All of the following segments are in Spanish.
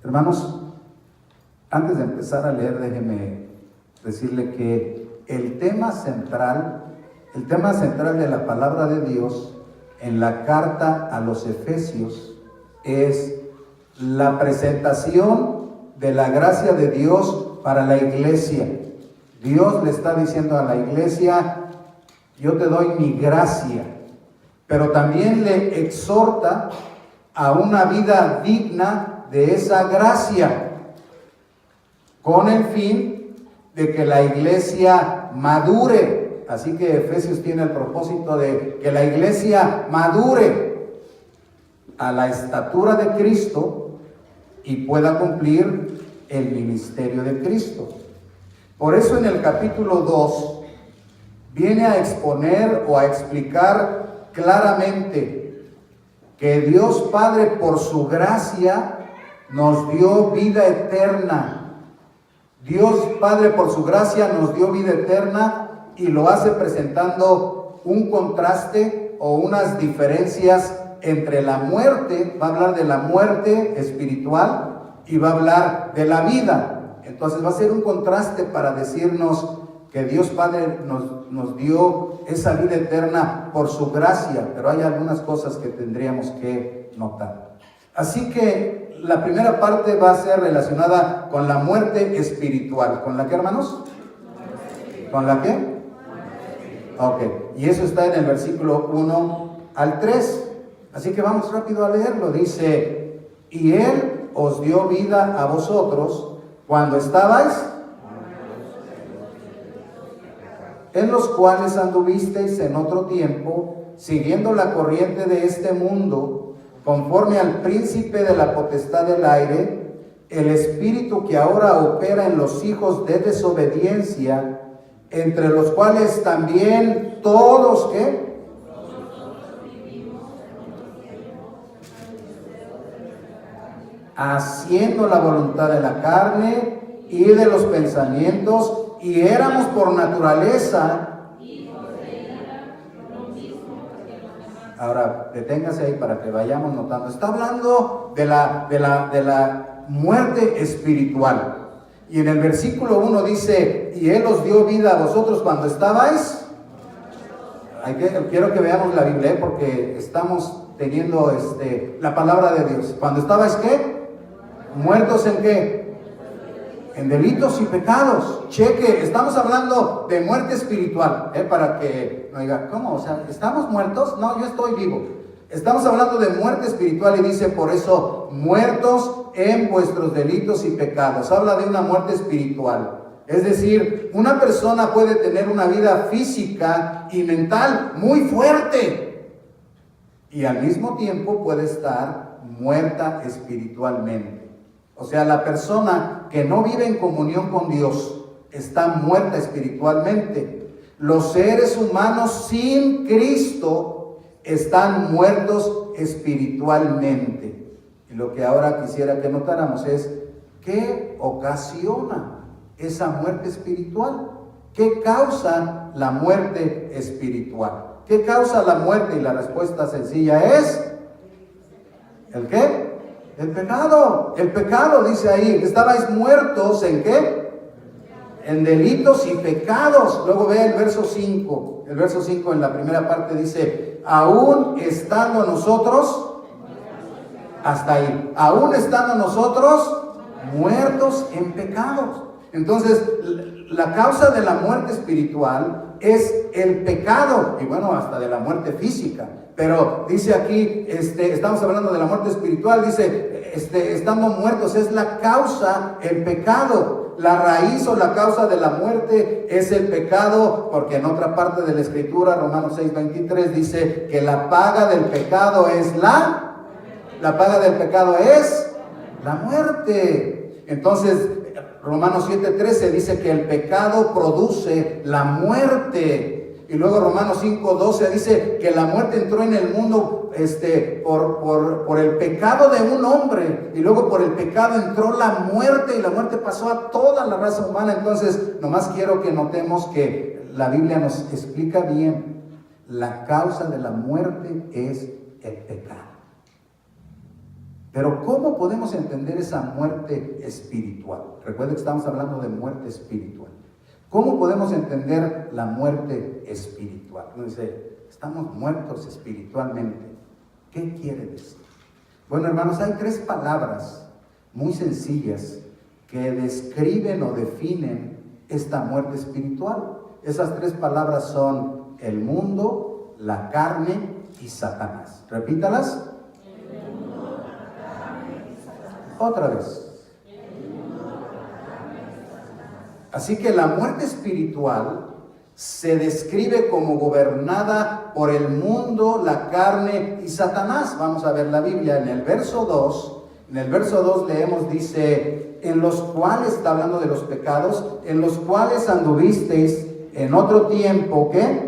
Hermanos, antes de empezar a leer, déjeme decirle que el tema central de la palabra de Dios en la carta a los Efesios es la presentación de la gracia de Dios para la iglesia. Dios le está diciendo a la iglesia: yo te doy mi gracia, pero también le exhorta a una vida digna de esa gracia, con el fin de que la iglesia madure. Así que Efesios tiene el propósito de que la iglesia madure a la estatura de Cristo y pueda cumplir el ministerio de Cristo. Por eso en el capítulo 2 viene a exponer o a explicar claramente que Dios Padre, por su gracia, nos dio vida eterna. Dios Padre, por su gracia, nos dio vida eterna, y lo hace presentando un contraste o unas diferencias entre la muerte. Va a hablar de la muerte espiritual y va a hablar de la vida. Entonces va a ser un contraste para decirnos que Dios Padre nos dio esa vida eterna por su gracia, pero hay algunas cosas que tendríamos que notar. Así que la primera parte va a ser relacionada con la muerte espiritual. ¿Con la qué, hermanos? ¿Con la qué? Ok, y eso está en el versículo 1 al 3. Así que vamos rápido a leerlo. Dice: y Él os dio vida a vosotros cuando estabais, en los cuales anduvisteis en otro tiempo, siguiendo la corriente de este mundo, conforme al príncipe de la potestad del aire, el espíritu que ahora opera en los hijos de desobediencia, entre los cuales también todos, ¿qué? Haciendo la voluntad de la carne y de los pensamientos, y éramos por naturaleza. Ahora, deténgase ahí para que vayamos notando. Está hablando de la muerte espiritual. Y en el versículo 1 dice: y Él os dio vida a vosotros cuando estabais. Quiero que veamos la Biblia, porque estamos teniendo la palabra de Dios. Cuando estabais, ¿qué? ¿Muertos en qué? En delitos y pecados. Cheque, estamos hablando de muerte espiritual, para que no diga, ¿cómo? O sea, ¿estamos muertos? No, yo estoy vivo. Estamos hablando de muerte espiritual, y dice: por eso, muertos en vuestros delitos y pecados. Habla de una muerte espiritual. Es decir, una persona puede tener una vida física y mental muy fuerte, y al mismo tiempo puede estar muerta espiritualmente. O sea, la persona que no vive en comunión con Dios está muerta espiritualmente. Los seres humanos sin Cristo están muertos espiritualmente. Y lo que ahora quisiera que notáramos es: ¿qué ocasiona esa muerte espiritual? ¿Qué causa la muerte espiritual? ¿Qué causa la muerte? Y la respuesta sencilla es: ¿el qué? El pecado. El pecado, dice ahí, estabais muertos ¿en qué? En delitos y pecados. Luego ve el verso 5. El verso 5 en la primera parte dice: aún estando nosotros, hasta ahí, aún estando nosotros muertos en pecados. Entonces, la causa de la muerte espiritual es el pecado, y bueno, hasta de la muerte física. Pero dice aquí, estamos hablando de la muerte espiritual, dice, estando muertos, es la causa, el pecado. La raíz o la causa de la muerte es el pecado, porque en otra parte de la Escritura, Romanos 6:23, dice que la paga del pecado es la paga del pecado es la muerte. Entonces, Romanos 7:13 dice que el pecado produce la muerte. Y luego Romanos 5:12 dice que la muerte entró en el mundo por el pecado de un hombre, y luego por el pecado entró la muerte, y la muerte pasó a toda la raza humana. Entonces, nomás quiero que notemos que la Biblia nos explica bien: la causa de la muerte es el pecado. Pero ¿cómo podemos entender esa muerte espiritual? Recuerden que estamos hablando de muerte espiritual. ¿Cómo podemos entender la muerte espiritual? Uno dice, estamos muertos espiritualmente. ¿Qué quiere decir? Bueno, hermanos, hay 3 palabras muy sencillas que describen o definen esta muerte espiritual. Esas 3 palabras son el mundo, la carne y Satanás. Repítalas. El mundo, la carne y Satanás. Otra vez. El mundo, la carne y Satanás. Así que la muerte espiritual se describe como gobernada por el mundo, la carne y Satanás. Vamos a ver la Biblia en el verso 2. En el verso 2 leemos, dice, en los cuales, está hablando de los pecados, en los cuales anduvisteis en otro tiempo, ¿qué?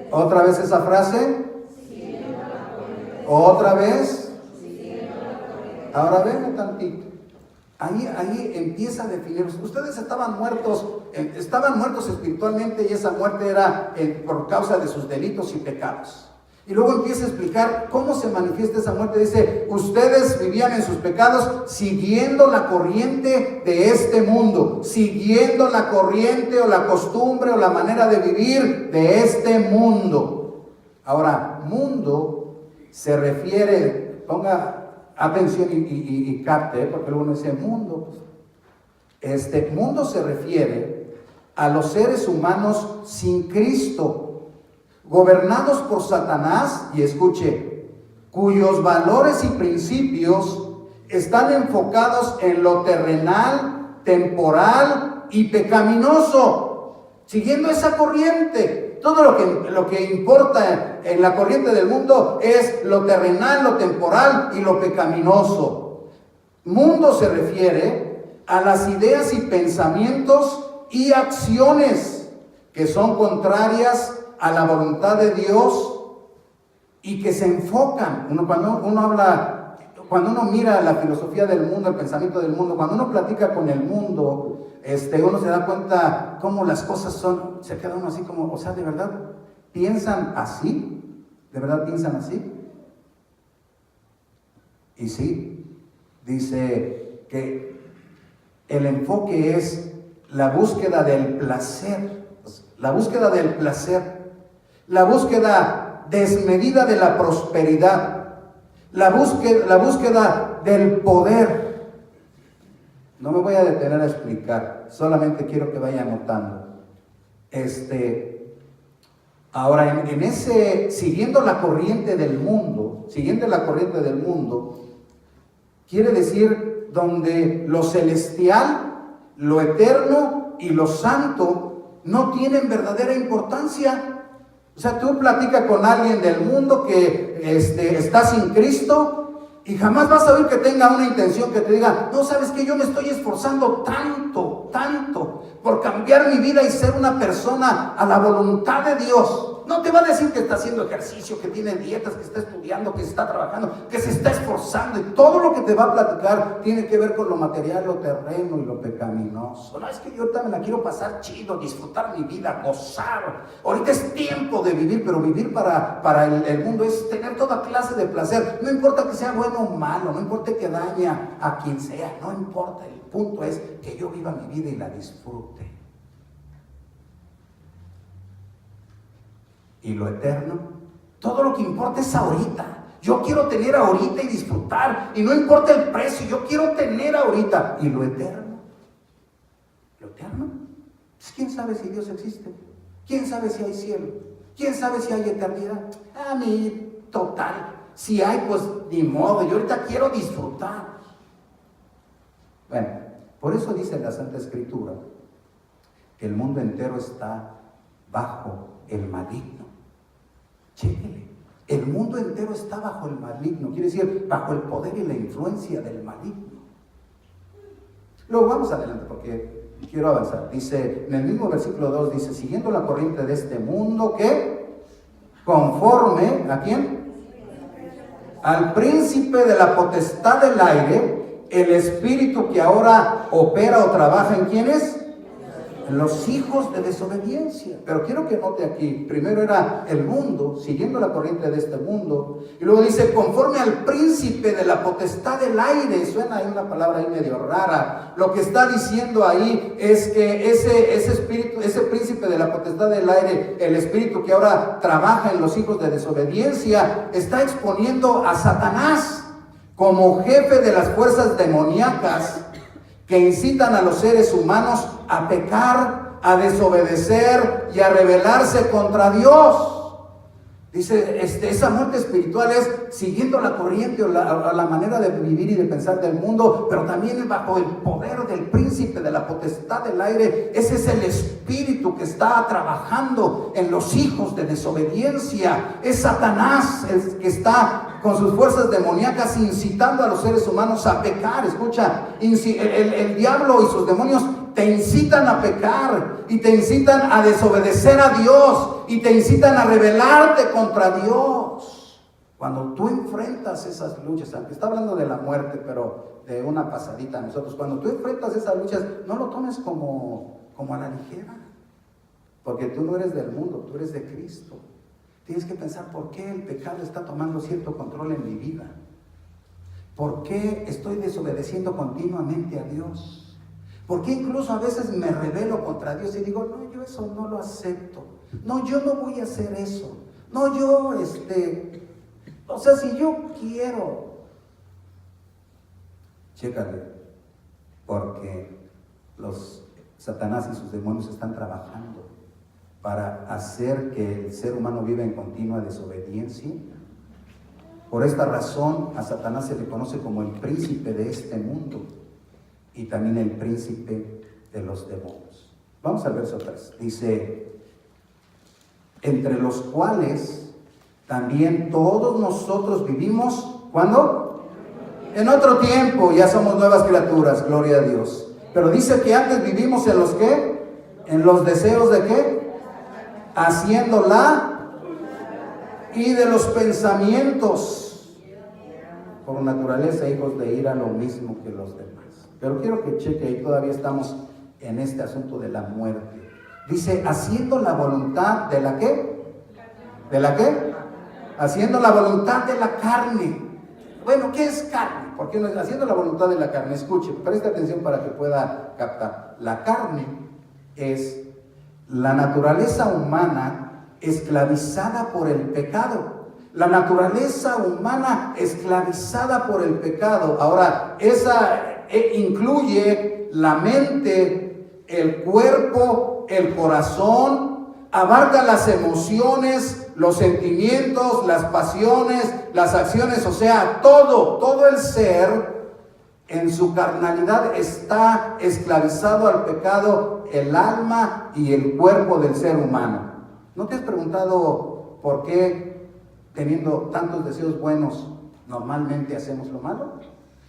Otra vez esa frase. Otra vez. Ahora ven tantito. Ahí empieza a definir. Ustedes estaban muertos espiritualmente y esa muerte era por causa de sus delitos y pecados. Y luego empieza a explicar cómo se manifiesta esa muerte. Dice, ustedes vivían en sus pecados siguiendo la corriente de este mundo, siguiendo la corriente o la costumbre o la manera de vivir de este mundo. Ahora, mundo se refiere, ponga atención y capte, porque luego uno dice mundo. Mundo se refiere a los seres humanos sin Cristo, gobernados por Satanás, y escuche, cuyos valores y principios están enfocados en lo terrenal, temporal y pecaminoso, siguiendo esa corriente. Todo lo que importa en la corriente del mundo es lo terrenal, lo temporal y lo pecaminoso. Mundo se refiere a las ideas y pensamientos y acciones que son contrarias a la voluntad de Dios y que se enfocan. Cuando uno mira la filosofía del mundo, el pensamiento del mundo, cuando uno platica con el mundo, uno se da cuenta cómo las cosas son, se queda uno así como, o sea, ¿de verdad piensan así? ¿De verdad piensan así? Y sí, dice que el enfoque es la búsqueda del placer, la búsqueda del placer, la búsqueda desmedida de la prosperidad, la búsqueda del poder. No me voy a detener a explicar, solamente quiero que vaya anotando. Ahora, en ese, siguiendo la corriente del mundo, quiere decir donde lo celestial, lo eterno y lo santo no tienen verdadera importancia. O sea, tú platicas con alguien del mundo que está sin Cristo y jamás vas a oír que tenga una intención que te diga, no, ¿sabes qué? Yo me estoy esforzando tanto por cambiar mi vida y ser una persona a la voluntad de Dios. No te va a decir que está haciendo ejercicio, que tiene dietas, que está estudiando, que se está trabajando, que se está esforzando, y todo lo que te va a platicar tiene que ver con lo material, lo terreno y lo pecaminoso. No, es que yo ahorita me la quiero pasar chido, disfrutar mi vida, gozar. Ahorita es tiempo de vivir, pero vivir para el mundo es tener toda clase de placer. No importa que sea bueno o malo, no importa que dañe a quien sea, no importa. El punto es que yo viva mi vida y la disfrute. Y lo eterno, todo lo que importa es ahorita. Yo quiero tener ahorita y disfrutar, y no importa el precio, yo quiero tener ahorita. Y lo eterno, pues ¿quién sabe si Dios existe? ¿Quién sabe si hay cielo? ¿Quién sabe si hay eternidad? A mí, total, si hay, pues ni modo, yo ahorita quiero disfrutar. Bueno, por eso dice la Santa Escritura que el mundo entero está bajo el maligno. Chéquele, el mundo entero está bajo el maligno, quiere decir bajo el poder y la influencia del maligno. Luego vamos adelante porque quiero avanzar. Dice, en el mismo versículo 2 dice, siguiendo la corriente de este mundo, que conforme, ¿a quién? Al príncipe de la potestad del aire, el espíritu que ahora opera o trabaja en ¿quién es? los hijos de desobediencia. Pero quiero que note aquí, primero era el mundo, siguiendo la corriente de este mundo, y luego dice, conforme al príncipe de la potestad del aire. Suena ahí una palabra ahí medio rara. Lo que está diciendo ahí es que ese espíritu, ese príncipe de la potestad del aire, el espíritu que ahora trabaja en los hijos de desobediencia, está exponiendo a Satanás como jefe de las fuerzas demoníacas que incitan a los seres humanos a pecar, a desobedecer y a rebelarse contra Dios. Dice, esa muerte espiritual es siguiendo la corriente o la manera de vivir y de pensar del mundo, pero también bajo el poder del príncipe de la potestad del aire. Ese es el espíritu que está trabajando en los hijos de desobediencia. Es Satanás el que está con sus fuerzas demoníacas incitando a los seres humanos a pecar. Escucha, el diablo y sus demonios te incitan a pecar y te incitan a desobedecer a Dios y te incitan a rebelarte contra Dios. Cuando tú enfrentas esas luchas, aunque está hablando de la muerte, pero de una pasadita a nosotros, cuando tú enfrentas esas luchas, no lo tomes como a la ligera, porque tú no eres del mundo, tú eres de Cristo. Tienes que pensar por qué el pecado está tomando cierto control en mi vida, por qué estoy desobedeciendo continuamente a Dios. Porque incluso a veces me rebelo contra Dios y digo, no, yo eso no lo acepto. No, yo no voy a hacer eso. No, yo, o sea, si yo quiero. Chécale, porque Satanás y sus demonios están trabajando para hacer que el ser humano viva en continua desobediencia. Por esta razón, a Satanás se le conoce como el príncipe de este mundo y también el príncipe de los demonios. Vamos al verso 3. Dice, entre los cuales también todos nosotros vivimos, ¿cuándo? En otro tiempo, ya somos nuevas criaturas, gloria a Dios. Pero dice que antes vivimos en los ¿qué? En los deseos de ¿qué? Haciendo y de los pensamientos, por naturaleza hijos de ira, lo mismo que los demás. Pero quiero que cheque, ahí todavía estamos en este asunto de la muerte. Dice, haciendo la voluntad de la ¿qué? ¿De la qué? Haciendo la voluntad de la carne. Bueno, ¿qué es carne? Porque no es haciendo la voluntad de la carne. Escuche, preste atención para que pueda captar. La carne es la naturaleza humana esclavizada por el pecado. La naturaleza humana esclavizada por el pecado. Ahora, esa incluye la mente, el cuerpo, el corazón, abarca las emociones, los sentimientos, las pasiones, las acciones, o sea, todo el ser en su carnalidad está esclavizado al pecado, el alma y el cuerpo del ser humano. ¿No te has preguntado por qué, teniendo tantos deseos buenos, normalmente hacemos lo malo?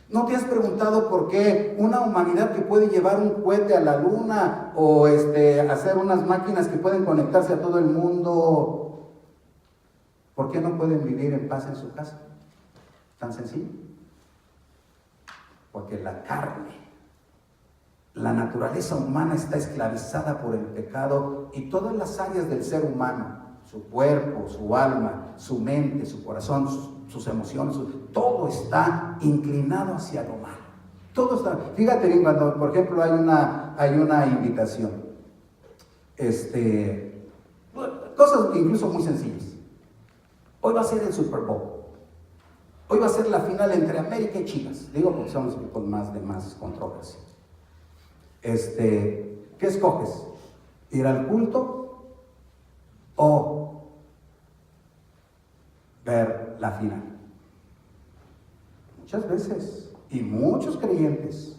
¿No te has preguntado por qué una humanidad que puede llevar un cohete a la luna o hacer unas máquinas que pueden conectarse a todo el mundo, por qué no pueden vivir en paz en su casa? ¿Tan sencillo? Porque la carne, la naturaleza humana está esclavizada por el pecado y todas las áreas del ser humano, su cuerpo, su alma, su mente, su corazón, sus emociones, todo está inclinado hacia lo malo. Todo está. Fíjate bien, cuando, por ejemplo, hay una invitación, cosas incluso muy sencillas. Hoy va a ser el Super Bowl. Hoy va a ser la final entre América y Chivas. Digo porque somos con más controversia. ¿Qué escoges? ¿Ir al culto o ver la final? Muchas veces, y muchos creyentes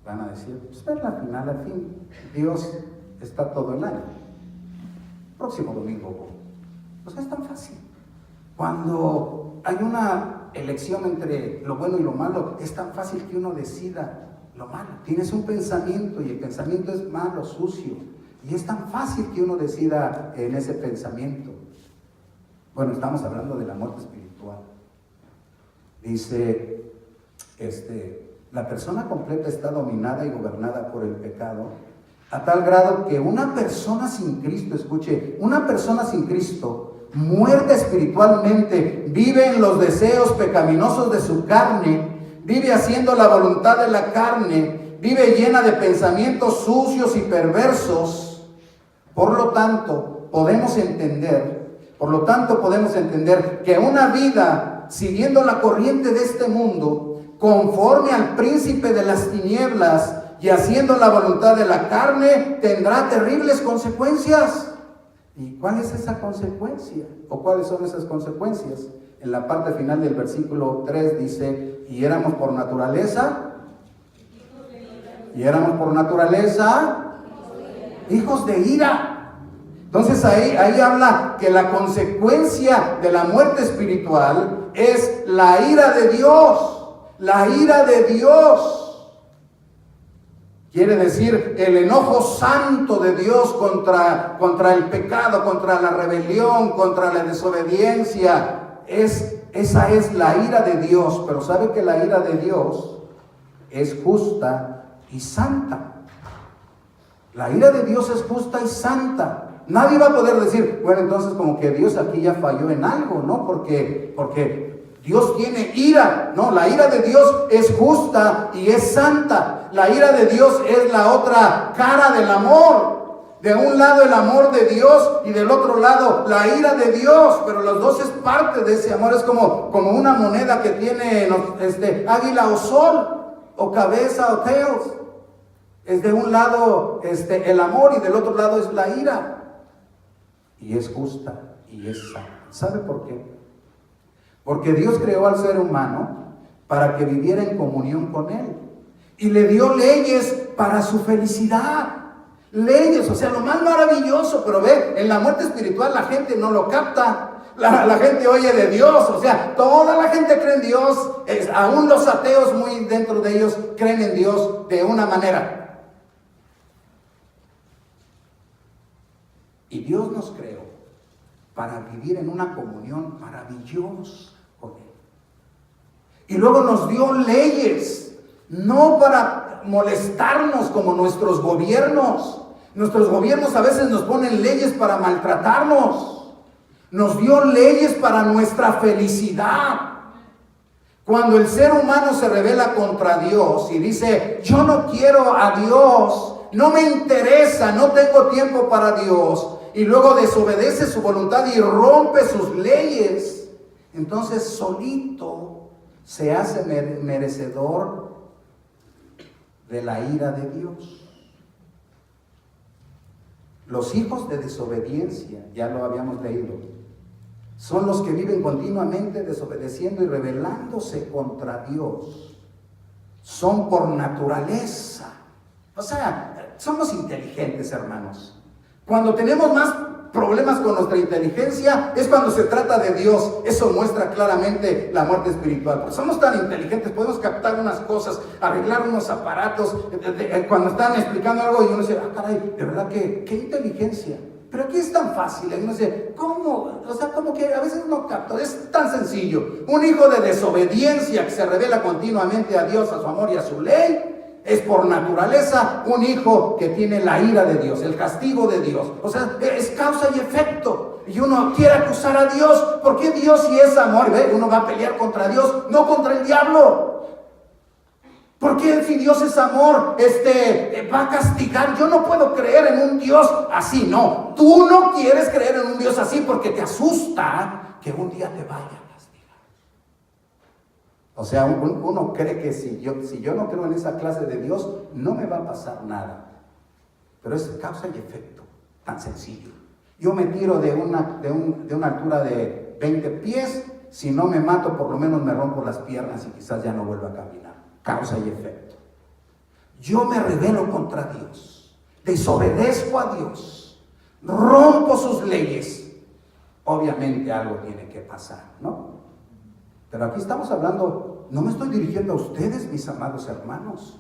van a decir, pues ver la final, al fin, Dios está todo el año. Próximo domingo, pues es tan fácil. Cuando hay una elección entre lo bueno y lo malo, es tan fácil que uno decida lo malo. Tienes un pensamiento y el pensamiento es malo, sucio, y es tan fácil que uno decida en ese pensamiento. Bueno, estamos hablando de la muerte espiritual. Dice, La persona completa está dominada y gobernada por el pecado, a tal grado que una persona sin Cristo, escuche, una persona sin Cristo, muerta espiritualmente, vive en los deseos pecaminosos de su carne, vive haciendo la voluntad de la carne, vive llena de pensamientos sucios y perversos. Por lo tanto, podemos entender que una vida siguiendo la corriente de este mundo, conforme al príncipe de las tinieblas y haciendo la voluntad de la carne, tendrá terribles consecuencias. ¿Y cuál es esa consecuencia? ¿O cuáles son esas consecuencias? En la parte final del versículo 3 dice, y éramos por naturaleza hijos de ira. Entonces ahí habla que la consecuencia de la muerte espiritual es la ira de Dios. La ira de Dios. Quiere decir el enojo santo de Dios contra el pecado, contra la rebelión, contra la desobediencia. Esa es la ira de Dios. Pero sabe que la ira de Dios es justa y santa. La ira de Dios es justa y santa. Nadie va a poder decir, bueno, entonces como que Dios aquí ya falló en algo, ¿no? Porque Dios tiene ira. No, la ira de Dios es justa y es santa. La ira de Dios es la otra cara del amor. De un lado el amor de Dios y del otro lado la ira de Dios. Pero los dos es parte de ese amor. Es como una moneda que tiene águila o sol, o cabeza o tails. Es de un lado el amor y del otro lado es la ira. Y es justa y es santa. ¿Sabe por qué? Porque Dios creó al ser humano para que viviera en comunión con Él. Y le dio leyes para su felicidad. Leyes, o sea, lo más maravilloso. Pero ve, en la muerte espiritual la gente no lo capta. La gente oye de Dios, o sea, toda la gente cree en Dios. Aún los ateos, muy dentro de ellos, creen en Dios de una manera. Y Dios nos creó para vivir en una comunión maravillosa con Él. Y luego nos dio leyes, no para molestarnos como nuestros gobiernos. Nuestros gobiernos a veces nos ponen leyes para maltratarnos. Nos dio leyes para nuestra felicidad. Cuando el ser humano se rebela contra Dios y dice, yo no quiero a Dios, no me interesa, no tengo tiempo para Dios, y luego desobedece su voluntad y rompe sus leyes, entonces solito se hace merecedor de la ira de Dios. Los hijos de desobediencia, ya lo habíamos leído, son los que viven continuamente desobedeciendo y rebelándose contra Dios. Son por naturaleza. O sea, somos inteligentes, hermanos. Cuando tenemos más problemas con nuestra inteligencia es cuando se trata de Dios. Eso muestra claramente la muerte espiritual. Porque somos tan inteligentes, podemos captar unas cosas, arreglar unos aparatos. Cuando están explicando algo y uno dice, caray, de verdad que qué inteligencia. Pero aquí es tan fácil. Y uno dice, ¿cómo? O sea, como que a veces no capto. Es tan sencillo. Un hijo de desobediencia que se revela continuamente a Dios, a su amor y a su ley, es por naturaleza un hijo que tiene la ira de Dios, el castigo de Dios. O sea, es causa y efecto. Y uno quiere acusar a Dios. ¿Por qué Dios si es amor? ¿Ve? Uno va a pelear contra Dios, no contra el diablo. ¿Por qué si Dios es amor, va a castigar? Yo no puedo creer en un Dios así. No, tú no quieres creer en un Dios así porque te asusta que un día te vaya. O sea, uno cree que si yo no creo en esa clase de Dios, no me va a pasar nada. Pero es causa y efecto, tan sencillo. Yo me tiro de una altura de 20 pies, si no me mato, por lo menos me rompo las piernas y quizás ya no vuelva a caminar. Causa y efecto. Yo me rebelo contra Dios, desobedezco a Dios, rompo sus leyes. Obviamente algo tiene que pasar, ¿no? Pero aquí estamos hablando, no me estoy dirigiendo a ustedes, mis amados hermanos.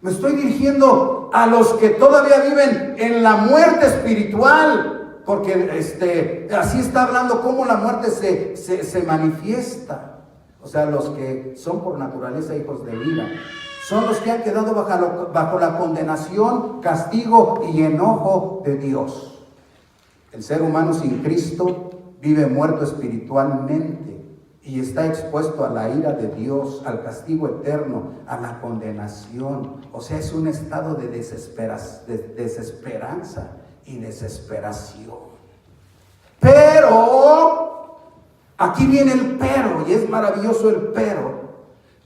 Me estoy dirigiendo a los que todavía viven en la muerte espiritual. Porque así está hablando cómo la muerte se manifiesta. O sea, los que son por naturaleza hijos de ira son los que han quedado bajo la condenación, castigo y enojo de Dios. El ser humano sin Cristo vive muerto espiritualmente y está expuesto a la ira de Dios, al castigo eterno, a la condenación. O sea, es un estado de desesperanza y desesperación. Pero, aquí viene el pero, y es maravilloso el pero.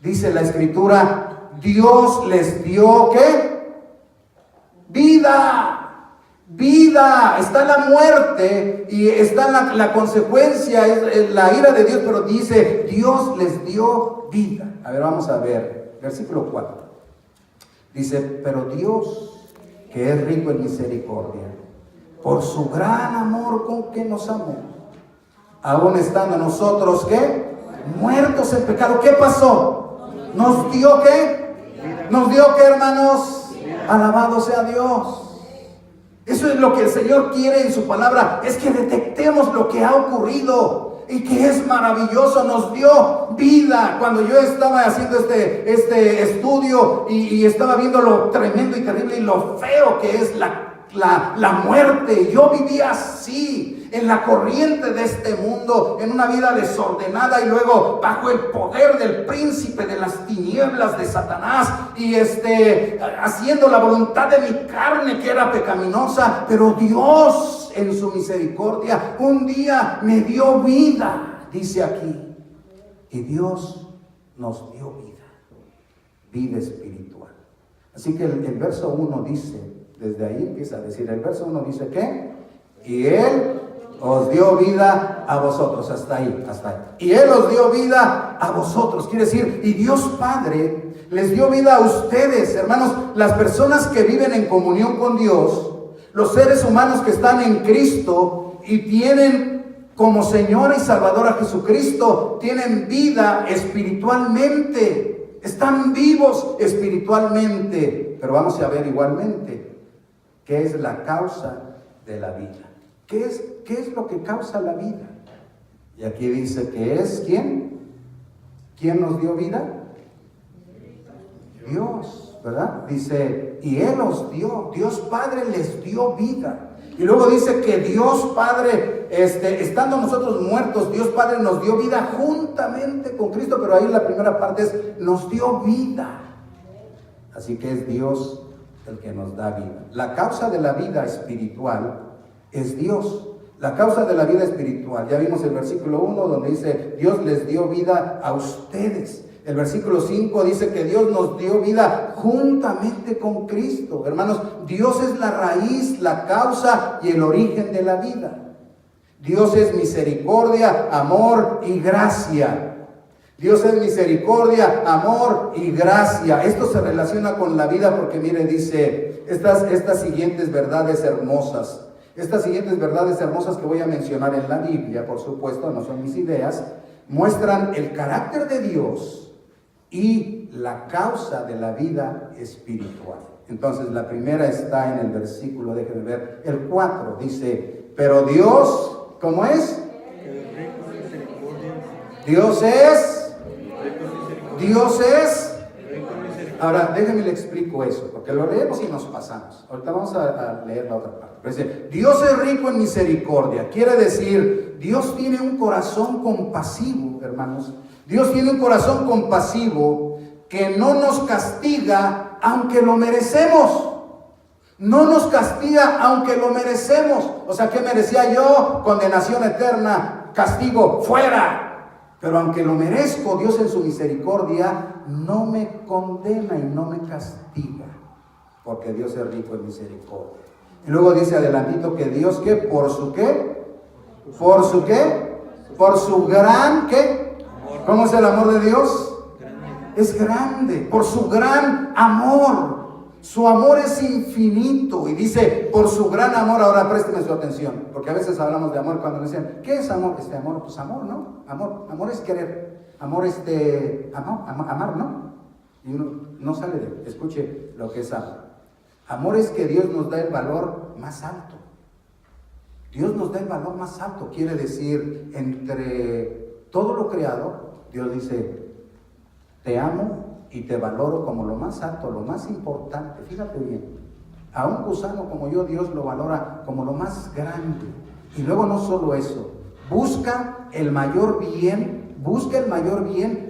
Dice la Escritura, Dios les dio, ¿qué? Vida. Vida, está la muerte y está la consecuencia, es la ira de Dios, pero dice, Dios les dio vida. A ver, vamos a ver, versículo 4. Dice, pero Dios, que es rico en misericordia, por su gran amor con que nos amó, aún estando nosotros, ¿qué? Muertos en pecado. ¿Qué pasó? ¿Nos dio qué? ¿Nos dio qué, hermanos? Alabado sea Dios. Eso es lo que el Señor quiere en su palabra, es que detectemos lo que ha ocurrido y que es maravilloso. Nos dio vida. Cuando yo estaba haciendo este estudio y estaba viendo lo tremendo y terrible y lo feo que es la muerte, yo vivía así, en la corriente de este mundo, en una vida desordenada y luego bajo el poder del príncipe de las tinieblas de Satanás y haciendo la voluntad de mi carne que era pecaminosa. Pero Dios en su misericordia un día me dio vida, dice aquí, y Dios nos dio vida espiritual. Así que el verso 1 dice, desde ahí empieza a decir, el verso 1 dice ¿qué? Y Él os dio vida a vosotros, hasta ahí. Y Él os dio vida a vosotros, quiere decir, y Dios Padre les dio vida a ustedes, hermanos, las personas que viven en comunión con Dios, los seres humanos que están en Cristo y tienen como Señor y Salvador a Jesucristo, tienen vida espiritualmente, están vivos espiritualmente. Pero vamos a ver igualmente qué es la causa de la vida. ¿Qué es lo que causa la vida? Y aquí dice que es ¿quién? ¿Quién nos dio vida? Dios, ¿verdad? Dice, y Él os dio, Dios Padre les dio vida. Y luego dice que Dios Padre, estando nosotros muertos, Dios Padre nos dio vida juntamente con Cristo, pero ahí la primera parte es, nos dio vida. Así que es Dios el que nos da vida. La causa de la vida espiritual es Dios. La causa de la vida espiritual, ya vimos el versículo 1 donde dice, Dios les dio vida a ustedes. El versículo 5 dice que Dios nos dio vida juntamente con Cristo. Hermanos, Dios es la raíz, la causa y el origen de la vida. Dios es misericordia, amor y gracia. Dios es misericordia, amor y gracia. Esto se relaciona con la vida porque mire, dice estas siguientes verdades hermosas. Estas siguientes verdades hermosas que voy a mencionar en la Biblia, por supuesto, no son mis ideas, muestran el carácter de Dios y la causa de la vida espiritual. Entonces, la primera está en el versículo, déjenme ver, el 4, dice, pero Dios, ¿cómo es? Dios es. Ahora, déjenme le explico eso, porque lo leemos y nos pasamos. Ahorita vamos a leer la otra parte. Pero dice, Dios es rico en misericordia. Quiere decir, Dios tiene un corazón compasivo, hermanos. Dios tiene un corazón compasivo que no nos castiga aunque lo merecemos. No nos castiga aunque lo merecemos. O sea, ¿qué merecía yo? Condenación eterna, castigo, fuera. Pero aunque lo merezco, Dios en su misericordia no me condena y no me castiga, porque Dios es rico en misericordia. Y luego dice adelantito que Dios, ¿qué? ¿Por su qué? ¿Por su qué? Por su gran, ¿qué? ¿Cómo es el amor de Dios? Es grande, por su gran amor. Su amor es infinito y dice, por su gran amor. Ahora présteme su atención, porque a veces hablamos de amor cuando dicen, ¿qué es amor? Amor, pues amor, ¿no? Amor es querer, amor amar, ¿no? Y uno no sale de él. Escuche lo que es amor. Amor es que Dios nos da el valor más alto. Dios nos da el valor más alto, quiere decir, entre todo lo creado, Dios dice, te amo y te valoro como lo más alto, lo más importante. Fíjate bien, a un gusano como yo, Dios lo valora como lo más grande. Y luego no solo eso, busca el mayor bien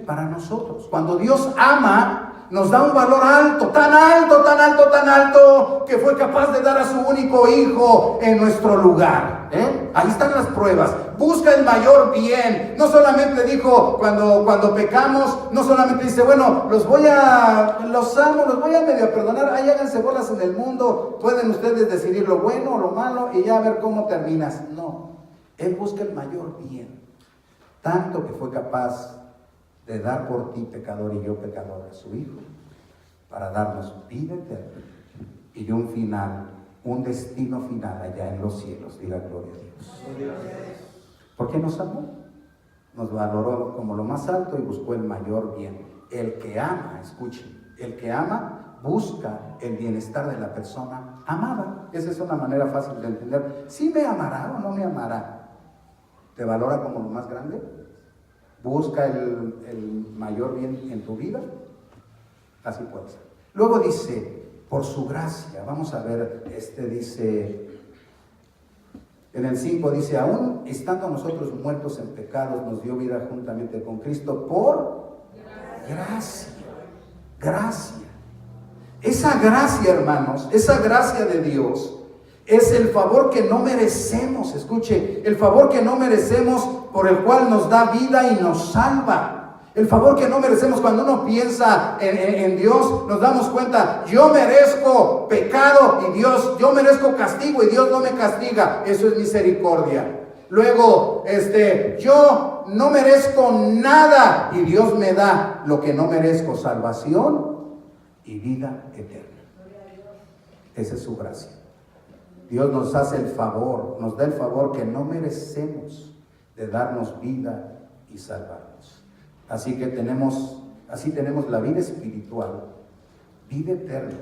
para nosotros. Cuando Dios ama, nos da un valor alto, tan alto, tan alto, tan alto, que fue capaz de dar a su único hijo en nuestro lugar. Ahí están las pruebas. Busca el mayor bien. No solamente dijo cuando pecamos, no solamente dice, bueno, los amo, los voy a medio perdonar, ahí háganse bolas en el mundo, pueden ustedes decidir lo bueno o lo malo y ya ver cómo terminas. No, Él busca el mayor bien, tanto que fue capaz de dar por ti, pecador y yo pecador, a su hijo, para darnos vida eterna y un final, un destino final allá en los cielos. Diga gloria a Dios. ¿Por qué nos amó? Nos valoró como lo más alto y buscó el mayor bien. El que ama, escuchen, el que ama busca el bienestar de la persona amada. Esa es una manera fácil de entender. ¿Sí me amará o no me amará? ¿Te valora como lo más grande? ¿Busca el mayor bien en tu vida? Así puede ser. Luego dice, por su gracia, vamos a ver, dice, en el 5 dice, aún estando nosotros muertos en pecados, nos dio vida juntamente con Cristo por gracia. Esa gracia, hermanos, esa gracia de Dios es el favor que no merecemos. Escuche, el favor que no merecemos, por el cual nos da vida y nos salva. El favor que no merecemos. Cuando uno piensa en Dios, nos damos cuenta, yo merezco pecado y yo merezco castigo y Dios no me castiga. Eso es misericordia. Luego, yo no merezco nada y Dios me da lo que no merezco, salvación y vida eterna. Esa es su gracia. Dios nos hace el favor, nos da el favor que no merecemos de darnos vida y salvarnos. Así tenemos la vida espiritual, vida eterna,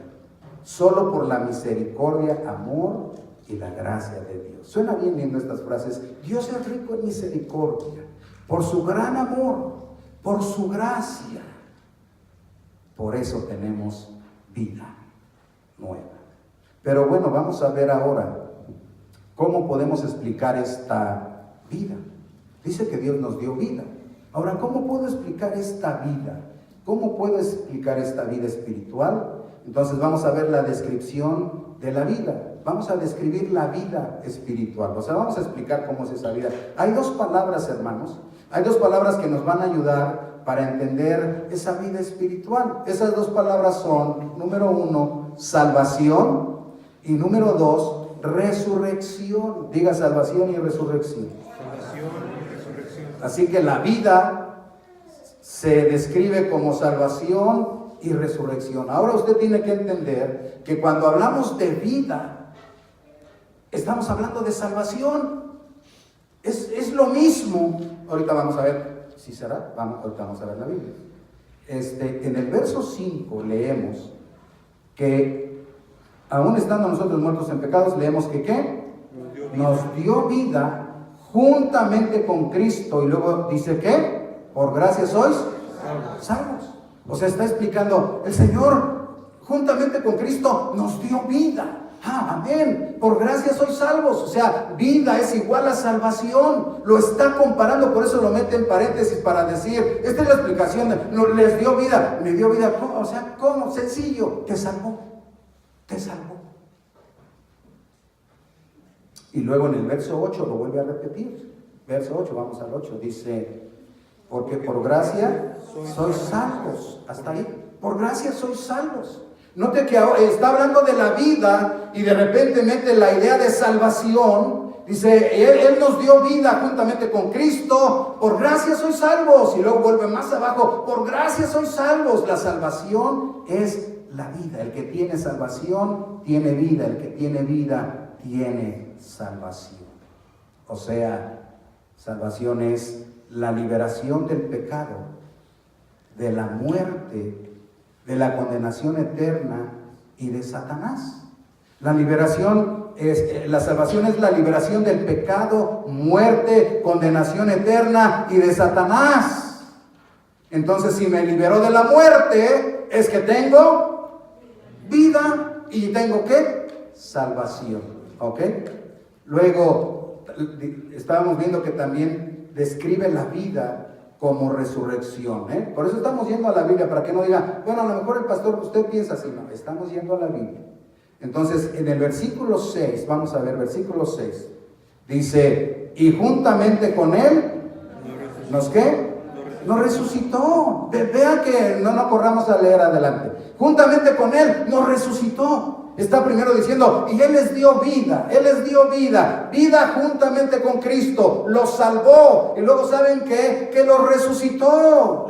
solo por la misericordia, amor y la gracia de Dios. Suena bien lindo estas frases. Dios es rico en misericordia, por su gran amor, por su gracia. Por eso tenemos vida nueva. Pero bueno, vamos a ver ahora cómo podemos explicar esta vida. Dice que Dios nos dio vida. Ahora, ¿cómo puedo explicar esta vida? ¿Cómo puedo explicar esta vida espiritual? Entonces vamos a ver la descripción de la vida. Vamos a describir la vida espiritual. O sea, vamos a explicar cómo es esa vida. Hay dos palabras, hermanos. Hay dos palabras que nos van a ayudar para entender esa vida espiritual. Esas dos palabras son, número 1, salvación. Y número 2, resurrección. Diga salvación y resurrección. Salvación y resurrección. Así que la vida se describe como salvación y resurrección. Ahora usted tiene que entender que cuando hablamos de vida, estamos hablando de salvación. Es lo mismo. Ahorita vamos a ver si será. Ahorita vamos a ver la Biblia. En el verso 5 leemos que aún estando nosotros muertos en pecados, leemos que ¿qué? Nos dio vida juntamente con Cristo. Y luego dice que por gracia sois salvos. O sea, está explicando, el Señor juntamente con Cristo nos dio vida. Amén. Por gracia sois salvos. O sea, vida es igual a salvación. Lo está comparando, por eso lo mete en paréntesis para decir, esta es la explicación. Les dio vida. ¿Le dio vida? ¿Cómo? O sea, ¿cómo? Sencillo. Te salvó. Te salvó. Y luego en el verso 8 lo vuelve a repetir. Verso 8, vamos al 8, dice, porque por gracia sois salvos. Hasta ahí. Por gracia sois salvos. Note que ahora está hablando de la vida y de repente mete la idea de salvación. Dice, Él nos dio vida juntamente con Cristo. Por gracia sois salvos. Y luego vuelve más abajo. Por gracia sois salvos. La salvación es la vida. El que tiene salvación tiene vida. El que tiene vida tiene salvación. O sea, salvación es la liberación del pecado, de la muerte, de la condenación eterna y de Satanás. La salvación es la liberación del pecado, muerte, condenación eterna y de Satanás. Entonces, si me liberó de la muerte, es que tengo vida y tengo ¿qué? Salvación. ¿Ok? Luego, estábamos viendo que también describe la vida como resurrección. Por eso estamos yendo a la Biblia, para que no diga, bueno, a lo mejor el pastor, usted piensa así. No, estamos yendo a la Biblia. Entonces, en el versículo 6, vamos a ver, versículo 6, dice, y juntamente con él, ¿nos qué? Nos resucitó. Vea que no corramos a leer adelante. Juntamente con él nos resucitó. Está primero diciendo, y él les dio vida, vida juntamente con Cristo, los salvó. Y luego, ¿saben qué? Que los resucitó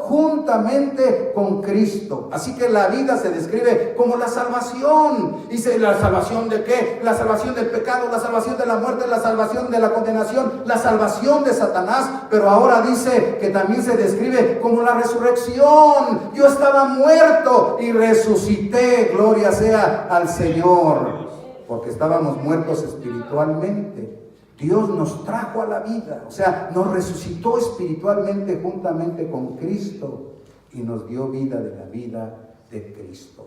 juntamente con Cristo. Así que la vida se describe como la salvación. Dice, ¿la salvación de qué? La salvación del pecado, la salvación de la muerte, la salvación de la condenación, la salvación de Satanás. Pero ahora dice que también se describe como la resurrección. Yo estaba muerto y resucité, gloria sea al Señor, porque estábamos muertos espiritualmente. Dios nos trajo a la vida, o sea, nos resucitó espiritualmente juntamente con Cristo y nos dio vida de la vida de Cristo.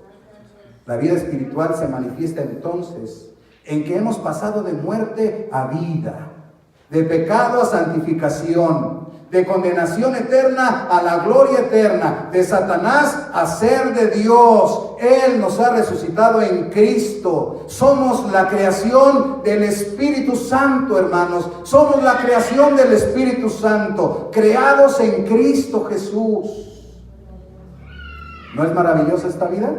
La vida espiritual se manifiesta entonces en que hemos pasado de muerte a vida, de pecado a santificación, de condenación eterna a la gloria eterna, de Satanás a ser de Dios. Él nos ha resucitado en Cristo. Somos la creación del Espíritu Santo, hermanos. Somos la creación del Espíritu Santo, creados en Cristo Jesús. ¿No es maravillosa esta vida?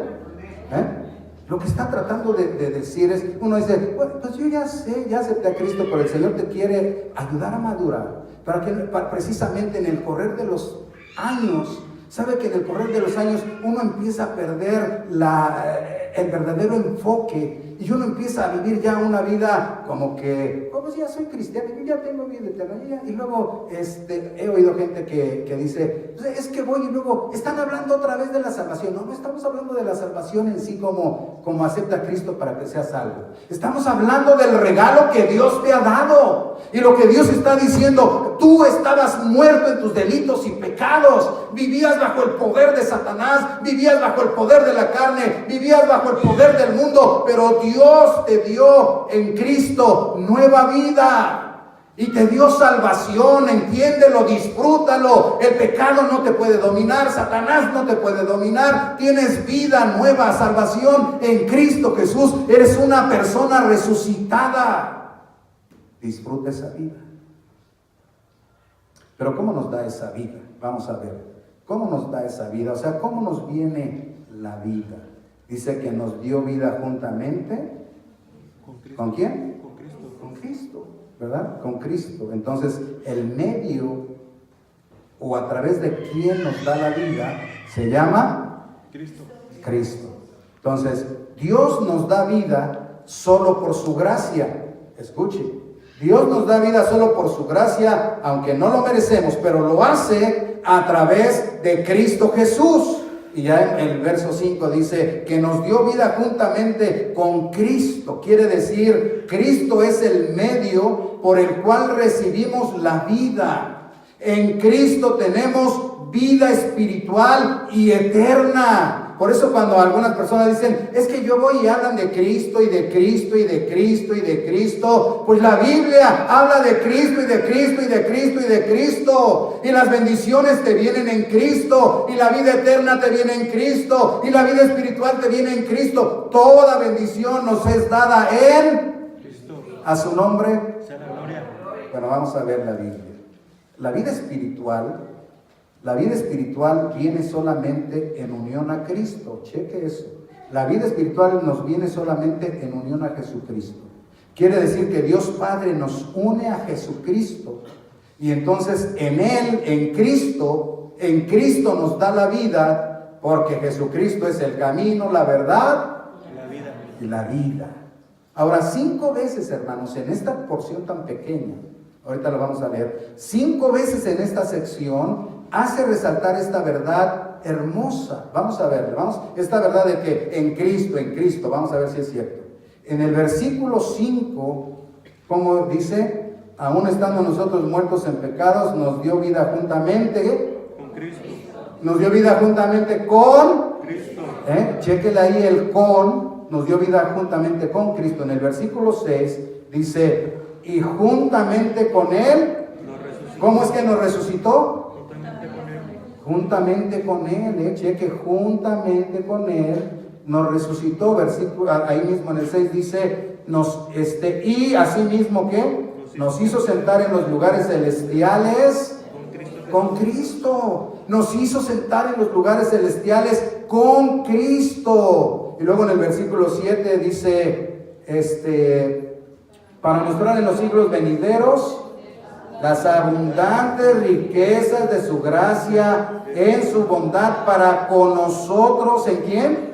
Lo que está tratando de decir es, uno dice, bueno, pues yo ya sé, ya acepté a Cristo, pero el Señor te quiere ayudar a madurar, para que precisamente en el correr de los años, sabe que en el correr de los años uno empieza a perder el verdadero enfoque, y uno empieza a vivir ya una vida como que, pues ya soy cristiano, yo ya tengo vida eterna, y luego he oído gente que dice, es que voy y luego están hablando otra vez de la salvación. No estamos hablando de la salvación en sí como acepta a Cristo para que sea salvo. Estamos hablando del regalo que Dios te ha dado, y lo que Dios está diciendo, tú estabas muerto en tus delitos y pecados, vivías bajo el poder de Satanás, vivías bajo el poder de la carne, vivías bajo el poder del mundo, pero Dios te dio en Cristo nueva vida y te dio salvación. Entiéndelo, disfrútalo. El pecado no te puede dominar, Satanás no te puede dominar. Tienes vida nueva, salvación en Cristo Jesús. Eres una persona resucitada. Disfruta esa vida. Pero ¿cómo nos da esa vida? Vamos a ver. ¿Cómo nos da esa vida? O sea, ¿cómo nos viene la vida? Dice que nos dio vida juntamente. ¿Con quién? Con Cristo. Con Cristo, ¿verdad? Con Cristo. Entonces, el medio o a través de quién nos da la vida se llama Cristo. Cristo. Entonces, Dios nos da vida solo por su gracia. Escuche, Dios nos da vida solo por su gracia, aunque no lo merecemos, pero lo hace a través de Cristo Jesús. Y ya en el verso 5 dice que nos dio vida juntamente con Cristo. Quiere decir, Cristo es el medio por el cual recibimos la vida. En Cristo tenemos vida espiritual y eterna. Por eso cuando algunas personas dicen, es que yo voy y hablan de Cristo y de Cristo y de Cristo y de Cristo, pues la Biblia habla de Cristo y de Cristo y de Cristo y de Cristo, y las bendiciones te vienen en Cristo, y la vida eterna te viene en Cristo, y la vida espiritual te viene en Cristo. Toda bendición nos es dada en Cristo. A su nombre Sea la gloria. Bueno, vamos a ver la Biblia. La vida espiritual viene solamente en unión a Cristo. Cheque eso. La vida espiritual nos viene solamente en unión a Jesucristo. Quiere decir que Dios Padre nos une a Jesucristo. Y entonces en Él, en Cristo nos da la vida, porque Jesucristo es el camino, la verdad y la vida. Ahora, 5 veces, hermanos, en esta porción tan pequeña, ahorita lo vamos a leer, 5 veces en esta sección hace resaltar esta verdad hermosa. Vamos a ver, esta verdad de que en Cristo, vamos a ver si es cierto. En el versículo 5, como dice, aún estando nosotros muertos en pecados, nos dio vida juntamente Nos dio vida juntamente con Cristo. Chéquele ahí el con, nos dio vida juntamente con Cristo. En el versículo 6 dice, y juntamente con Él, Nos resucitó. ¿cómo es que nos resucitó? Juntamente con Él. Juntamente con Él, cheque, juntamente con Él nos resucitó. Versículo, ahí mismo en el 6 dice, y así mismo que nos hizo sentar en los lugares celestiales con Cristo. Nos hizo sentar en los lugares celestiales con Cristo. Y luego en el versículo 7 dice, para mostrar en los siglos venideros las abundantes riquezas de su gracia en su bondad para con nosotros. ¿En quién?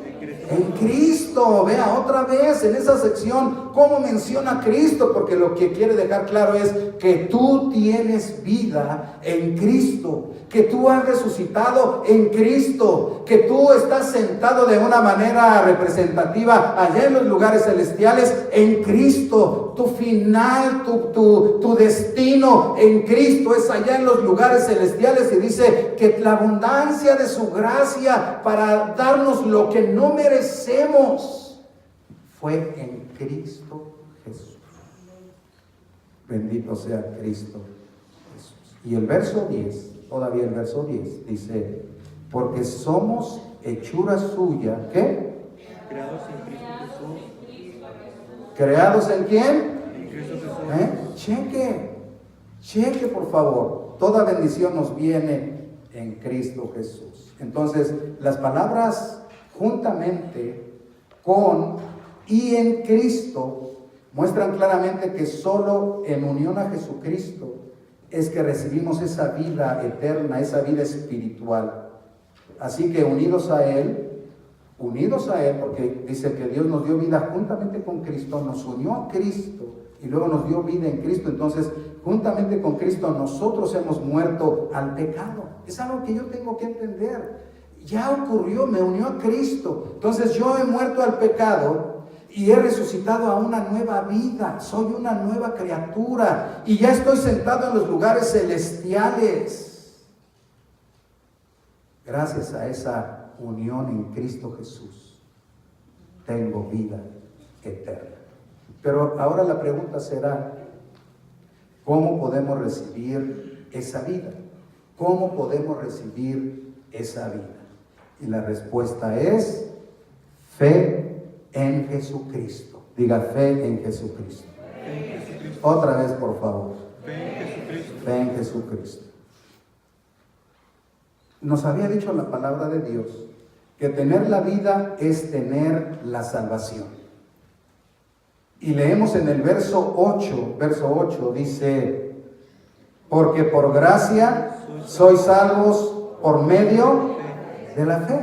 En Cristo. Vea otra vez en esa sección cómo menciona a Cristo, porque lo que quiere dejar claro es que tú tienes vida en Cristo, que tú has resucitado en Cristo, que tú estás sentado de una manera representativa allá en los lugares celestiales en Cristo. Tu final, tu destino en Cristo es allá en los lugares celestiales, y dice que la abundancia de su gracia para darnos lo que no merecemos fue en Cristo Jesús. Bendito sea Cristo Jesús. Y el verso 10, todavía el verso 10 dice, porque somos hechura suya, ¿qué? Creados en Cristo Jesús. ¿Creados en quién? En Cristo Jesús. Cheque por favor. Toda bendición nos viene en Cristo Jesús. Entonces, las palabras juntamente con y en Cristo muestran claramente que solo en unión a Jesucristo es que recibimos esa vida eterna, esa vida espiritual. Así que unidos a Él, porque dice que Dios nos dio vida juntamente con Cristo, nos unió a Cristo y luego nos dio vida en Cristo. Entonces, juntamente con Cristo nosotros hemos muerto al pecado. Es algo que yo tengo que entender. Ya ocurrió, me unió a Cristo. Entonces yo he muerto al pecado y he resucitado a una nueva vida. Soy una nueva criatura y ya estoy sentado en los lugares celestiales. Gracias a esa unión en Cristo Jesús, tengo vida eterna. Pero ahora la pregunta será, ¿cómo podemos recibir esa vida? ¿Cómo podemos recibir esa vida? Y la respuesta es fe en Jesucristo. Diga, fe en Jesucristo. Fe en Jesucristo. Otra vez, por favor. Fe en Jesucristo. Fe en Jesucristo. Nos había dicho la palabra de Dios que tener la vida es tener la salvación. Y leemos en el verso 8 dice, porque por gracia sois salvos por medio de la fe.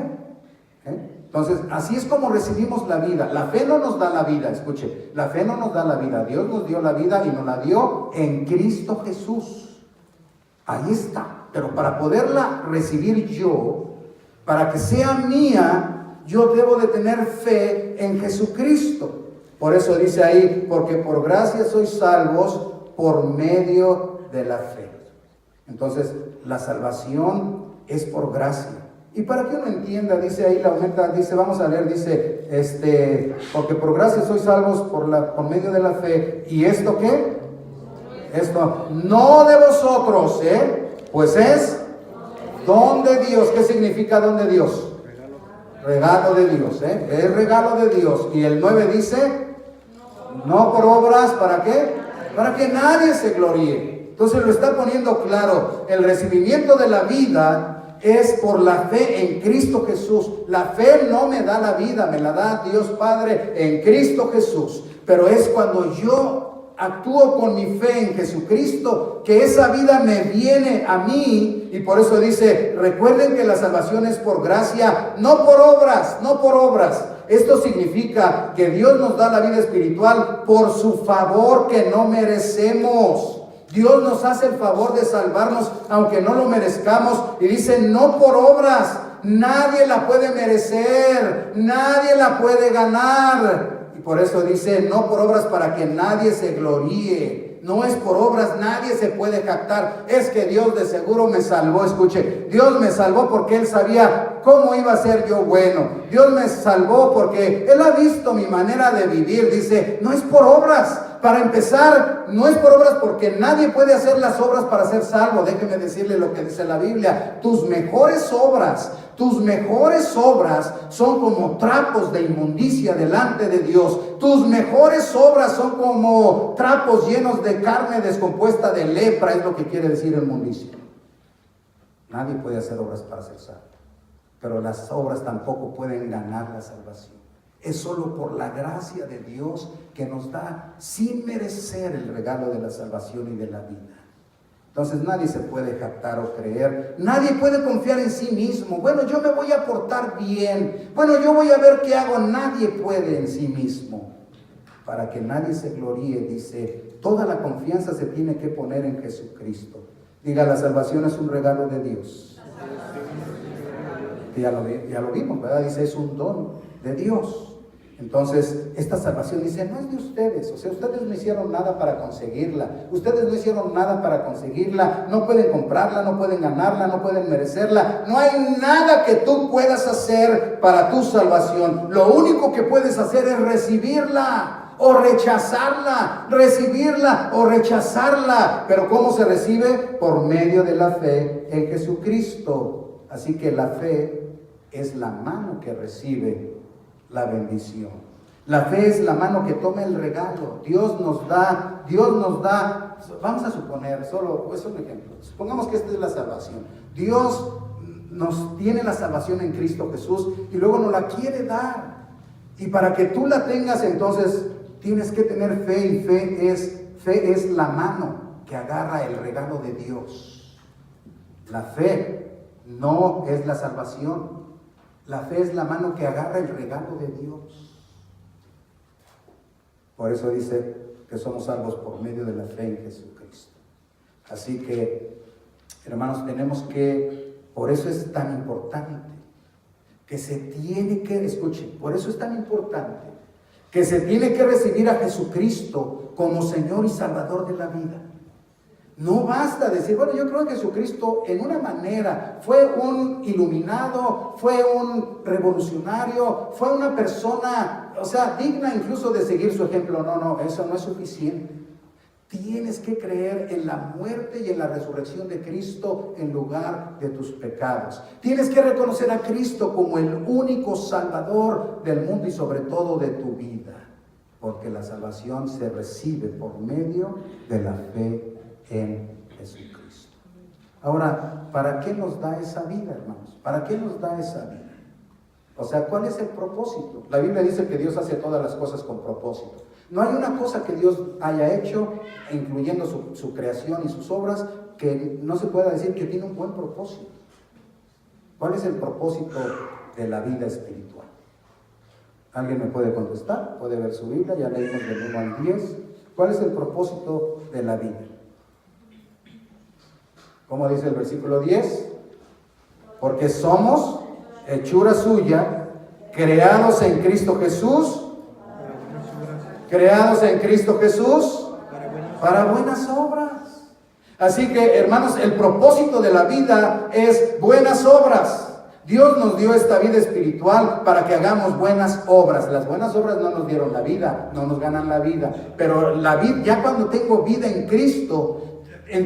Entonces, así es como recibimos la vida. La fe no nos da la vida, escuche, la fe no nos da la vida. Dios nos dio la vida y nos la dio en Cristo Jesús. Ahí está. Pero para poderla recibir yo, para que sea mía, yo debo de tener fe en Jesucristo. Por eso dice ahí, porque por gracia sois salvos por medio de la fe. Entonces, la salvación es por gracia. Y para que uno entienda, dice ahí, la aumenta, dice, vamos a leer, dice, porque por gracia sois salvos por medio de la fe. ¿Y esto qué? Esto, no de vosotros, pues es don de Dios. ¿Qué significa don de Dios? Regalo de Dios, es regalo de Dios. Y el 9 dice, no por obras, ¿para qué? Para que nadie se gloríe. Entonces lo está poniendo claro, el recibimiento de la vida es por la fe en Cristo Jesús. La fe no me da la vida, me la da Dios Padre en Cristo Jesús. Pero es cuando yo actúo con mi fe en Jesucristo que esa vida me viene a mí. Y por eso dice, recuerden que la salvación es por gracia, no por obras, no por obras. Esto significa que Dios nos da la vida espiritual por su favor que no merecemos. Dios nos hace el favor de salvarnos aunque no lo merezcamos. Y dice, no por obras. Nadie la puede merecer, nadie la puede ganar. Y por eso dice, no por obras para que nadie se gloríe. no es por obras, nadie se puede jactar. Es que Dios de seguro me salvó. Escuche, Dios me salvó porque Él sabía cómo iba a ser yo bueno. Dios me salvó porque Él ha visto mi manera de vivir. Dice, no es por obras. Para empezar, no es por obras porque nadie puede hacer las obras para ser salvo. Déjeme decirle lo que dice la Biblia. Tus mejores obras son como trapos de inmundicia delante de Dios. Tus mejores obras son como trapos llenos de carne descompuesta de lepra, es lo que quiere decir inmundicia. Nadie puede hacer obras para ser salvo, pero las obras tampoco pueden ganar la salvación. Es solo por la gracia de Dios que nos da sin merecer el regalo de la salvación y de la vida. Entonces nadie se puede jactar o creer, nadie puede confiar en sí mismo. Bueno, yo me voy a portar bien, bueno, yo voy a ver qué hago. Nadie puede en sí mismo. Para que nadie se gloríe, dice, toda la confianza se tiene que poner en Jesucristo. Diga, la salvación es un regalo de Dios. Ya lo vimos, ¿verdad? Dice, es un don de Dios. Entonces, esta salvación dice, no es de ustedes. O sea, ustedes no hicieron nada para conseguirla. Ustedes no hicieron nada para conseguirla. No pueden comprarla, no pueden ganarla, no pueden merecerla. No hay nada que tú puedas hacer para tu salvación. Lo único que puedes hacer es recibirla o rechazarla. Recibirla o rechazarla. Pero ¿cómo se recibe? Por medio de la fe en Jesucristo. Así que la fe es la mano que recibe la bendición. La fe es la mano que toma el regalo. Dios nos da, vamos a suponer, solo es un ejemplo. Supongamos que esta es la salvación. Dios nos tiene la salvación en Cristo Jesús y luego nos la quiere dar. Y para que tú la tengas, entonces tienes que tener fe, y fe es la mano que agarra el regalo de Dios. La fe no es la salvación. La fe es la mano que agarra el regalo de Dios. Por eso dice que somos salvos por medio de la fe en Jesucristo. Así que, hermanos, tenemos que, por eso es tan importante, que se tiene que, escuchen, por eso es tan importante, que se tiene que recibir a Jesucristo como Señor y Salvador de la vida. No basta decir, bueno, yo creo que Jesucristo en una manera fue un iluminado, fue un revolucionario, fue una persona, o sea, digna incluso de seguir su ejemplo. No, eso no es suficiente. Tienes que creer en la muerte y en la resurrección de Cristo en lugar de tus pecados. Tienes que reconocer a Cristo como el único Salvador del mundo y sobre todo de tu vida. Porque la salvación se recibe por medio de la fe en Jesucristo. Ahora, ¿para qué nos da esa vida, hermanos? ¿Para qué nos da esa vida? O sea, ¿cuál es el propósito? La Biblia dice que Dios hace todas las cosas con propósito. No hay una cosa que Dios haya hecho, incluyendo su creación y sus obras, que no se pueda decir que tiene un buen propósito. ¿Cuál es el propósito de la vida espiritual? ¿Alguien me puede contestar? Puede ver su Biblia, ya leímos del 1 al 10. ¿Cuál es el propósito de la vida? ¿Cómo dice el versículo 10? Porque somos hechura suya, creados en Cristo Jesús, para buenas obras. Así que, hermanos, el propósito de la vida es buenas obras. Dios nos dio esta vida espiritual para que hagamos buenas obras. Las buenas obras no nos dieron la vida, no nos ganan la vida, pero la vida, ya cuando tengo vida en Cristo,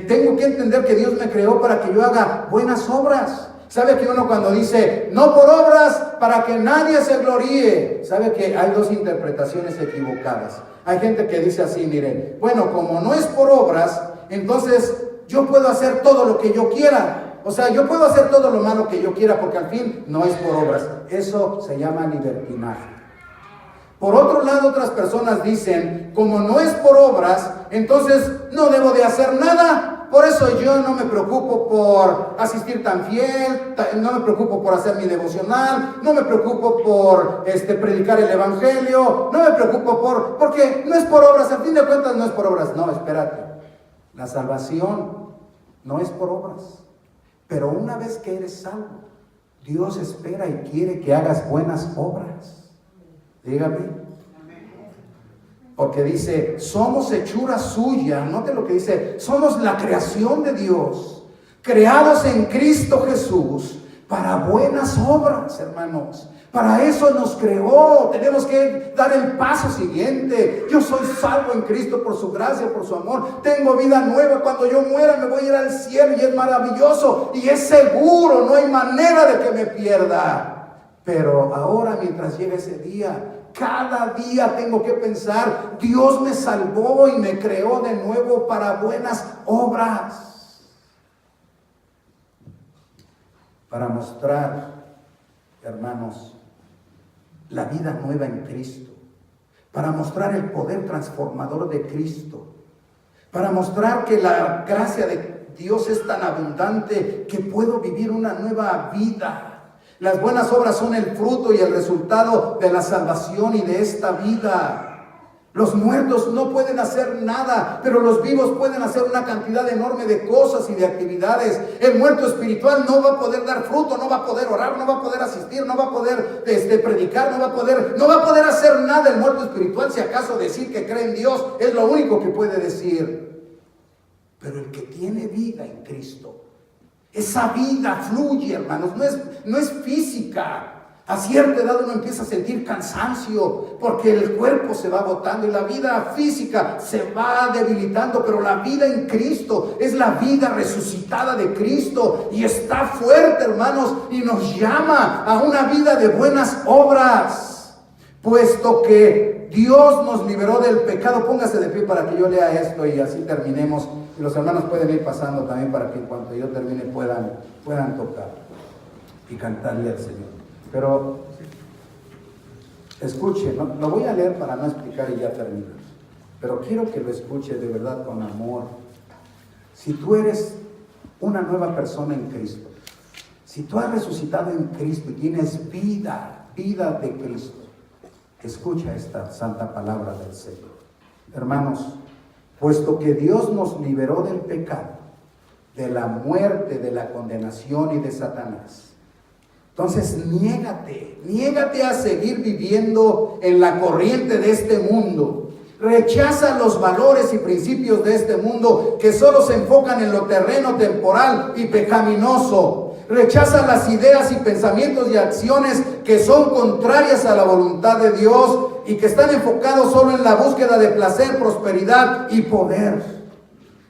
tengo que entender que Dios me creó para que yo haga buenas obras. ¿Sabe que uno cuando dice, no por obras, para que nadie se gloríe? ¿Sabe que hay dos interpretaciones equivocadas? Hay gente que dice así, miren, bueno, como no es por obras, entonces yo puedo hacer todo lo que yo quiera. O sea, yo puedo hacer todo lo malo que yo quiera porque al fin no es por obras. Eso se llama libertinaje. Por otro lado, otras personas dicen, como no es por obras, entonces no debo de hacer nada. Por eso yo no me preocupo por asistir tan fiel, no me preocupo por hacer mi devocional, no me preocupo por predicar el evangelio, no me preocupo porque no es por obras, al fin de cuentas no es por obras. No, espérate, la salvación no es por obras, pero una vez que eres salvo, Dios espera y quiere que hagas buenas obras. Dígame. Porque dice, somos hechura suya. Note lo que dice, somos la creación de Dios, creados en Cristo Jesús para buenas obras, hermanos. Para eso nos creó. Tenemos que dar el paso siguiente. Yo soy salvo en Cristo por su gracia, por su amor. Tengo vida nueva. Cuando yo muera me voy a ir al cielo y es maravilloso y es seguro. No hay manera de que me pierda. Pero ahora, mientras llegue ese día, cada día tengo que pensar, Dios me salvó y me creó de nuevo para buenas obras. Para mostrar, hermanos, la vida nueva en Cristo, para mostrar el poder transformador de Cristo, para mostrar que la gracia de Dios es tan abundante que puedo vivir una nueva vida. Las buenas obras son el fruto y el resultado de la salvación y de esta vida. Los muertos no pueden hacer nada, pero los vivos pueden hacer una cantidad enorme de cosas y de actividades. El muerto espiritual no va a poder dar fruto, no va a poder orar, no va a poder asistir, no va a poder predicar, no va a poder hacer nada el muerto espiritual. Si acaso decir que cree en Dios es lo único que puede decir. Pero el que tiene vida en Cristo, esa vida fluye, hermanos, no es física. A cierta edad uno empieza a sentir cansancio porque el cuerpo se va agotando y la vida física se va debilitando, pero la vida en Cristo es la vida resucitada de Cristo y está fuerte, hermanos, y nos llama a una vida de buenas obras, puesto que Dios nos liberó del pecado. Póngase de pie para que yo lea esto y así terminemos, y los hermanos pueden ir pasando también para que en cuanto yo termine puedan tocar y cantarle al Señor. Pero escuche, lo voy a leer para no explicar y ya terminar, pero quiero que lo escuche de verdad con amor. Si tú eres una nueva persona en Cristo, si tú has resucitado en Cristo y tienes vida de Cristo, escucha esta santa palabra del Señor. Hermanos, puesto que Dios nos liberó del pecado, de la muerte, de la condenación y de Satanás, entonces niégate a seguir viviendo en la corriente de este mundo. Rechaza los valores y principios de este mundo que solo se enfocan en lo terreno, temporal y pecaminoso. Rechaza las ideas y pensamientos y acciones que son contrarias a la voluntad de Dios y que están enfocados solo en la búsqueda de placer, prosperidad y poder.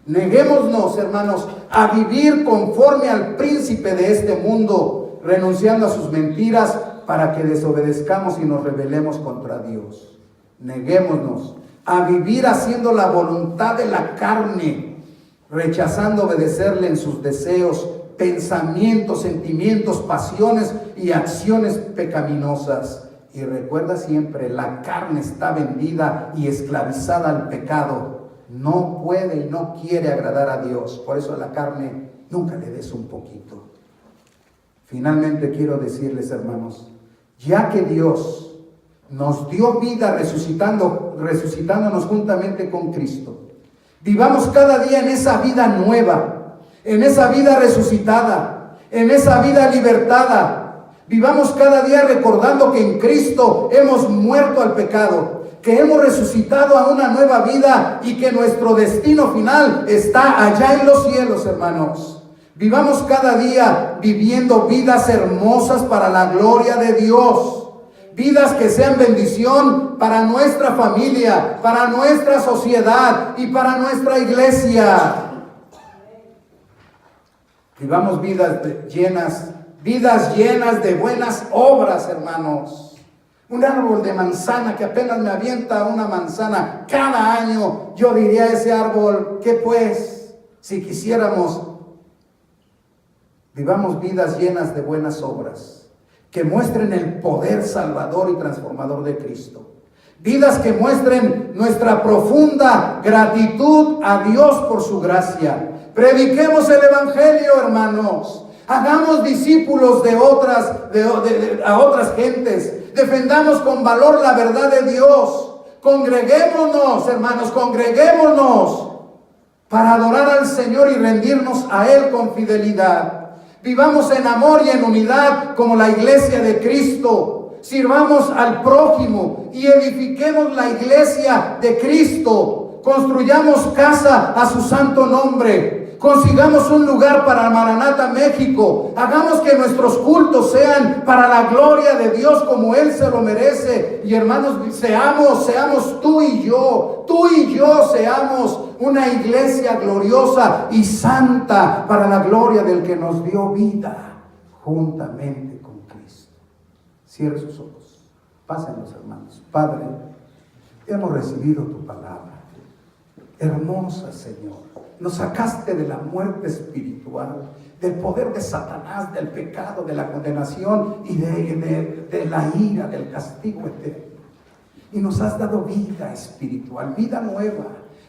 Neguémonos, hermanos, a vivir conforme al príncipe de este mundo, renunciando a sus mentiras para que desobedezcamos y nos rebelemos contra Dios. Neguémonos a vivir haciendo la voluntad de la carne, rechazando obedecerle en sus deseos, pensamientos, sentimientos, pasiones y acciones pecaminosas. Y recuerda siempre, la carne está vendida y esclavizada al pecado. No puede y no quiere agradar a Dios. Por eso a la carne nunca le des un poquito. Finalmente quiero decirles, hermanos, ya que Dios nos dio vida resucitándonos juntamente con Cristo, vivamos cada día en esa vida nueva, en esa vida resucitada, en esa vida libertada. Vivamos cada día recordando que en Cristo hemos muerto al pecado, que hemos resucitado a una nueva vida y que nuestro destino final está allá en los cielos, hermanos. Vivamos cada día viviendo vidas hermosas para la gloria de Dios. Vidas que sean bendición para nuestra familia, para nuestra sociedad y para nuestra iglesia. Vivamos vidas llenas de buenas obras, hermanos. Un árbol de manzana que apenas me avienta una manzana cada año, yo diría a ese árbol, ¿qué pues? Si quisiéramos, vivamos vidas llenas de buenas obras, que muestren el poder salvador y transformador de Cristo. Vidas que muestren nuestra profunda gratitud a Dios por su gracia. Prediquemos el Evangelio, hermanos. Hagamos discípulos a otras gentes. Defendamos con valor la verdad de Dios. Congreguémonos, hermanos, congreguémonos para adorar al Señor y rendirnos a Él con fidelidad. Vivamos en amor y en unidad como la iglesia de Cristo. sirvamos al prójimo y edifiquemos la iglesia de Cristo. Construyamos casa a su santo nombre. Consigamos un lugar para Maranata México. Hagamos que nuestros cultos sean para la gloria de Dios como Él se lo merece. Y hermanos, seamos tú y yo seamos una iglesia gloriosa y santa para la gloria del que nos dio vida juntamente con Cristo. Cierre sus ojos. Pásenlos, hermanos. Padre, hemos recibido tu palabra. Hermosa, Señor. Nos sacaste de la muerte espiritual, del poder de Satanás, del pecado, de la condenación y de la ira, del castigo eterno. Y nos has dado vida espiritual, vida nueva.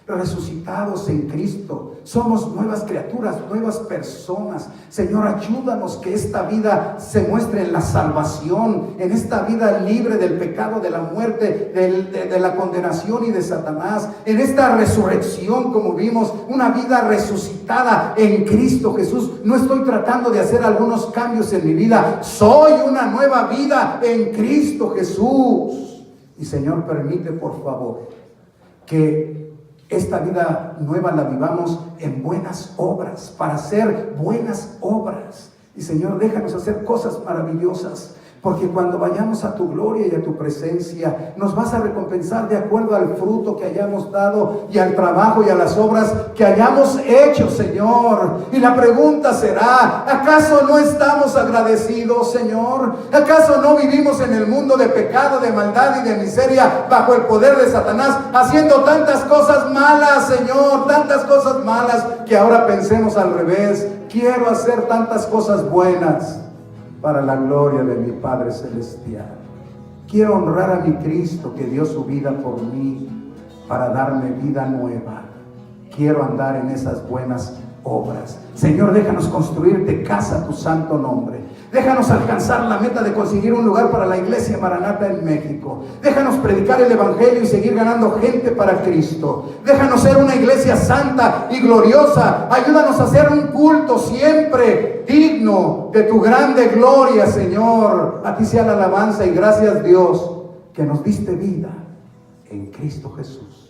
Resucitados en Cristo, somos nuevas criaturas, nuevas personas. Señor, ayúdanos que esta vida se muestre en la salvación, en esta vida libre del pecado, de la muerte, de la condenación y de Satanás, en esta resurrección, como vimos, una vida resucitada en Cristo Jesús. No estoy tratando de hacer algunos cambios en mi vida, soy una nueva vida en Cristo Jesús. Y Señor, permite por favor que esta vida nueva la vivamos en buenas obras, para hacer buenas obras. Y Señor, déjanos hacer cosas maravillosas, porque cuando vayamos a tu gloria y a tu presencia, nos vas a recompensar de acuerdo al fruto que hayamos dado y al trabajo y a las obras que hayamos hecho, Señor. Y la pregunta será, ¿acaso no estamos agradecidos, Señor? ¿Acaso no vivimos en el mundo de pecado, de maldad y de miseria bajo el poder de Satanás, haciendo tantas cosas malas, Señor? Tantas cosas malas que ahora pensemos al revés. Quiero hacer tantas cosas buenas para la gloria de mi Padre Celestial. Quiero honrar a mi Cristo que dio su vida por mí para darme vida nueva. Quiero andar en esas buenas obras. Señor, déjanos construirte casa a tu santo nombre. Déjanos alcanzar la meta de conseguir un lugar para la iglesia Maranata en México. Déjanos predicar el evangelio y seguir ganando gente para Cristo. Déjanos ser una iglesia santa y gloriosa. Ayúdanos a hacer un culto siempre digno de tu grande gloria, Señor. A ti sea la alabanza y gracias, Dios, que nos diste vida en Cristo Jesús.